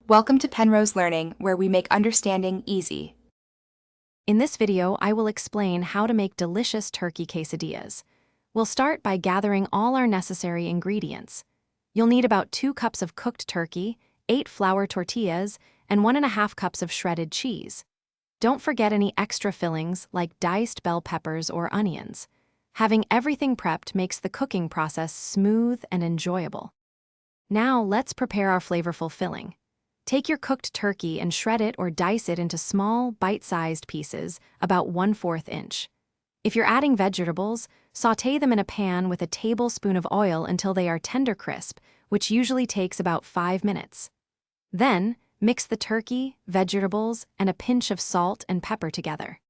Welcome to Penrose Learning, where we make understanding easy. In this video, I will explain how to make delicious turkey quesadillas. We'll start by gathering all our necessary ingredients. You'll need about 2 cups of cooked turkey, 8 flour tortillas, and 1½ cups of shredded cheese. Don't forget any extra fillings like diced bell peppers or onions. Having everything prepped makes the cooking process smooth and enjoyable. Now let's prepare our flavorful filling. Take your cooked turkey and shred it or dice it into small, bite-sized pieces, about 1/4 inch. If you're adding vegetables, sauté them in a pan with a tablespoon of oil until they are tender crisp, which usually takes about 5 minutes. Then, mix the turkey, vegetables, and a pinch of salt and pepper together.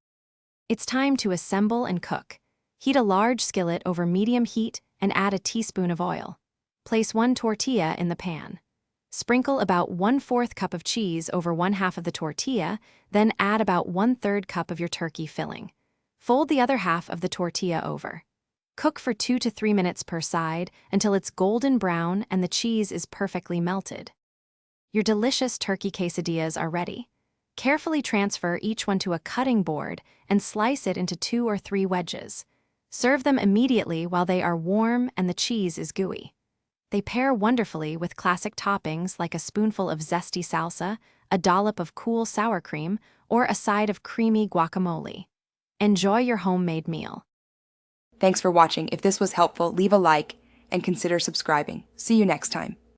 It's time to assemble and cook. Heat a large skillet over medium heat and add a teaspoon of oil. Place 1 tortilla in the pan. Sprinkle about 1/4 cup of cheese over 1/2 of the tortilla, then add about 1/3 cup of your turkey filling. Fold the other half of the tortilla over. Cook for 2 to 3 minutes per side until it's golden brown and the cheese is perfectly melted. Your delicious turkey quesadillas are ready. Carefully transfer each one to a cutting board and slice it into 2 or 3 wedges. Serve them immediately while they are warm and the cheese is gooey. They pair wonderfully with classic toppings like a spoonful of zesty salsa, a dollop of cool sour cream, or a side of creamy guacamole. Enjoy your homemade meal. Thanks for watching. If this was helpful, leave a like and consider subscribing. See you next time.